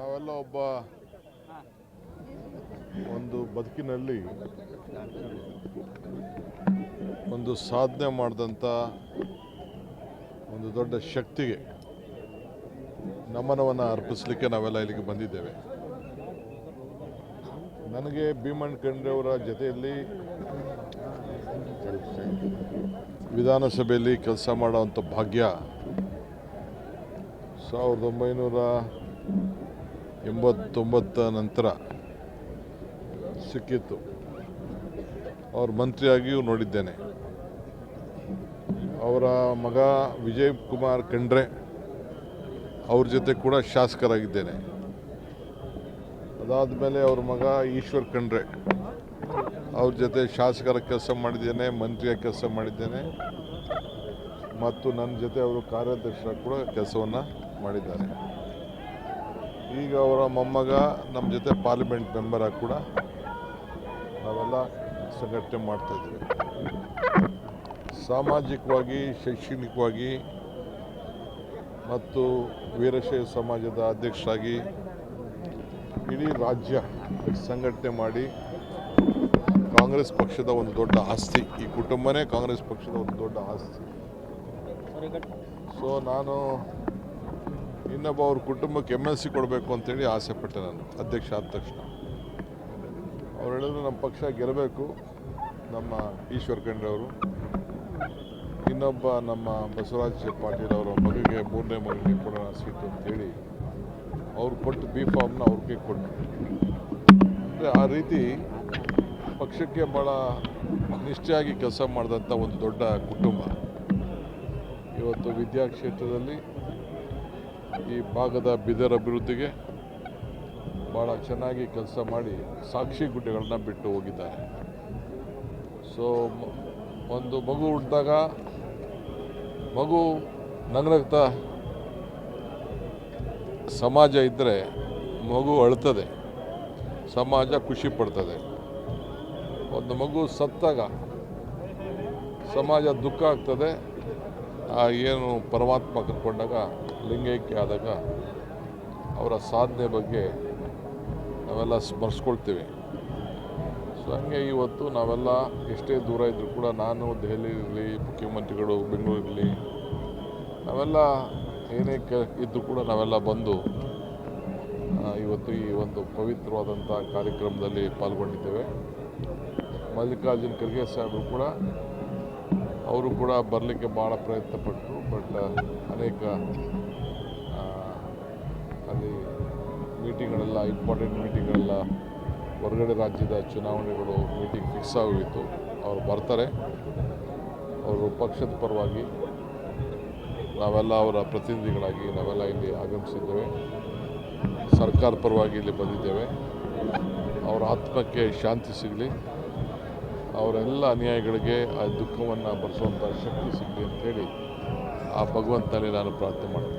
ನಾವೆಲ್ಲ ಒಂದು ಬದುಕಿನಲ್ಲಿ ಒಂದು ಸಾಧನೆ ಮಾಡಿದಂಥ ಒಂದು ದೊಡ್ಡ ಶಕ್ತಿಗೆ ನಮನವನ್ನು ಅರ್ಪಿಸಲಿಕ್ಕೆ ನಾವೆಲ್ಲ ಇಲ್ಲಿಗೆ ಬಂದಿದ್ದೇವೆ. ನನಗೆ ಭೀಮಣ್ಣ ಖಂಡ್ರೆ ಅವರ ಜೊತೆಯಲ್ಲಿ ವಿಧಾನಸಭೆಯಲ್ಲಿ ಕೆಲಸ ಮಾಡೋವಂಥ ಭಾಗ್ಯ 1989 ನಂತರ ಸಿಕ್ಕಿತ್ತು. ಅವ್ರ ಮಂತ್ರಿಯಾಗಿಯೂ ನೋಡಿದ್ದೇನೆ. ಅವರ ಮಗ ವಿಜಯ್ ಕುಮಾರ್ ಖಂಡ್ರೆ ಅವ್ರ ಜೊತೆ ಕೂಡ ಶಾಸಕರಾಗಿದ್ದೇನೆ. ಅದಾದ ಮೇಲೆ ಅವ್ರ ಮಗ ಈಶ್ವರ್ ಖಂಡ್ರೆ ಅವ್ರ ಜೊತೆ ಶಾಸಕರ ಕೆಲಸ ಮಾಡಿದ್ದೇನೆ, ಮಂತ್ರಿಯ ಕೆಲಸ ಮಾಡಿದ್ದೇನೆ ಮತ್ತು ನನ್ನ ಜೊತೆ ಅವರು ಕಾರ್ಯಾಧ್ಯಕ್ಷರ ಕೂಡ ಕೆಲಸವನ್ನು ಮಾಡಿದ್ದಾರೆ. ಈಗ ಅವರ ಮೊಮ್ಮಗ ನಮ್ಮ ಜೊತೆ ಪಾರ್ಲಿಮೆಂಟ್ ಮೆಂಬರಾಗಿ ಕೂಡ ನಾವೆಲ್ಲ ಸಂಘಟನೆ ಮಾಡ್ತಾಯಿದ್ದೀವಿ. ಸಾಮಾಜಿಕವಾಗಿ, ಶೈಕ್ಷಣಿಕವಾಗಿ ಮತ್ತು ವೀರಶೈವ ಸಮಾಜದ ಅಧ್ಯಕ್ಷರಾಗಿ ಇಡೀ ರಾಜ್ಯ ಸಂಘಟನೆ ಮಾಡಿ ಕಾಂಗ್ರೆಸ್ ಪಕ್ಷದ ಒಂದು ದೊಡ್ಡ ಆಸ್ತಿ, ಈ ಕುಟುಂಬನೇ ಕಾಂಗ್ರೆಸ್ ಪಕ್ಷದ ಒಂದು ದೊಡ್ಡ ಆಸ್ತಿ. ಸೊ ನಾನು ಇನ್ನೊಬ್ಬ ಅವ್ರ ಕುಟುಂಬಕ್ಕೆ MLC ಕೊಡಬೇಕು ಅಂತೇಳಿ ಆಸೆ ಪಟ್ಟೆ. ನಾನು ಅಧ್ಯಕ್ಷ ಆದ ತಕ್ಷಣ ಅವ್ರು ಹೇಳಿದ್ರು ನಮ್ಮ ಪಕ್ಷ ಗೆಲ್ಲಬೇಕು, ನಮ್ಮ ಈಶ್ವರ್ ಖಂಡ್ರೆ ಅವರು. ಇನ್ನೊಬ್ಬ ನಮ್ಮ ಬಸವರಾಜ್ ಪಾಟೀಲ್ ಅವರ ಮಗನಿಗೆ, 3ನೇ ಮಗನಿಗೆ ಕೊಡೋಣ ಸೀಟು ಅಂತೇಳಿ ಅವ್ರು ಕೊಟ್ಟು B.Pharmನ ಅವ್ರಿಗೆ ಕೊಟ್ಟರು. ಅಂದರೆ ಆ ರೀತಿ ಪಕ್ಷಕ್ಕೆ ಭಾಳ ನಿಷ್ಠೆಯಾಗಿ ಕೆಲಸ ಮಾಡಿದಂಥ ಒಂದು ದೊಡ್ಡ ಕುಟುಂಬ ಇವತ್ತು ವಿದ್ಯಾಕ್ಷೇತ್ರದಲ್ಲಿ ಈ ಭಾಗದ ಬೀದರ್ ಅಭಿವೃದ್ಧಿಗೆ ಭಾಳ ಚೆನ್ನಾಗಿ ಕೆಲಸ ಮಾಡಿ ಸಾಕ್ಷಿ ಗುಡ್ಡೆಗಳನ್ನ ಬಿಟ್ಟು ಹೋಗಿದ್ದಾರೆ. ಸೊ ಒಂದು ಮಗು ಹುಟ್ಟಿದಾಗ ಮಗು ನಗನಗ್ತಾ ಸಮಾಜ ಇದ್ದರೆ ಮಗು ಅಳ್ತದೆ, ಸಮಾಜ ಖುಷಿ ಪಡ್ತದೆ. ಒಂದು ಮಗು ಸತ್ತಾಗ ಸಮಾಜ ದುಃಖ ಆಗ್ತದೆ. ಏನು ಪರಮಾತ್ಮ ಕರ್ಕೊಂಡಾಗ ಲಿಂಗೈಕ್ಯ ಆದಾಗ ಅವರ ಸಾಧನೆ ಬಗ್ಗೆ ನಾವೆಲ್ಲ ಸ್ಮರಿಸ್ಕೊಳ್ತೀವಿ. ಸೊ ಹಂಗೆ ಇವತ್ತು ನಾವೆಲ್ಲ ಎಷ್ಟೇ ದೂರ ಇದ್ದರೂ ಕೂಡ, ನಾನು ದೆಹಲಿಯಲ್ಲಿ, ಮುಖ್ಯಮಂತ್ರಿಗಳು ಬೆಂಗಳೂರಲ್ಲಿ, ನಾವೆಲ್ಲ ಏನೇ ಇದ್ದರೂ ಕೂಡ ನಾವೆಲ್ಲ ಬಂದು ಇವತ್ತು ಈ ಒಂದು ಪವಿತ್ರವಾದಂಥ ಕಾರ್ಯಕ್ರಮದಲ್ಲಿ ಪಾಲ್ಗೊಂಡಿದ್ದೇವೆ. ಮಲ್ಲಿಕಾರ್ಜುನ್ ಖರ್ಗೆ ಸಾಹೇಬರು ಕೂಡ, ಅವರು ಕೂಡ ಬರಲಿಕ್ಕೆ ಭಾಳ ಪ್ರಯತ್ನಪಟ್ಟರು. ಬಟ್ ಅನೇಕ ಅಲ್ಲಿ ಮೀಟಿಂಗ್ಗಳೆಲ್ಲ, ಇಂಪಾರ್ಟೆಂಟ್ ಮೀಟಿಂಗ್ಗಳೆಲ್ಲ, ಹೊರಗಡೆ ರಾಜ್ಯದ ಚುನಾವಣೆಗಳು ಮೀಟಿಂಗ್ ಫಿಕ್ಸ್ ಆಗೋಯಿತು. ಅವರು ಬರ್ತಾರೆ. ಅವರು ಪಕ್ಷದ ಪರವಾಗಿ ನಾವೆಲ್ಲ ಅವರ ಪ್ರತಿನಿಧಿಗಳಾಗಿ ನಾವೆಲ್ಲ ಇಲ್ಲಿ ಆಗಮಿಸಿದ್ದೇವೆ. ಸರ್ಕಾರ ಪರವಾಗಿ ಇಲ್ಲಿ ಬಂದಿದ್ದೇವೆ. ಅವರ ಆತ್ಮಕ್ಕೆ ಶಾಂತಿ ಸಿಗಲಿ, ಅವರೆಲ್ಲ ಅನ್ಯಾಯಗಳಿಗೆ ಆ ದುಃಖವನ್ನು ಭರಿಸುವಂಥ ಶಕ್ತಿ ಸಿಗಲಿ ಅಂತೇಳಿ ಆ ಭಗವಂತನಲ್ಲಿ ನಾನು ಪ್ರಾರ್ಥನೆ ಮಾಡ್ತೀನಿ.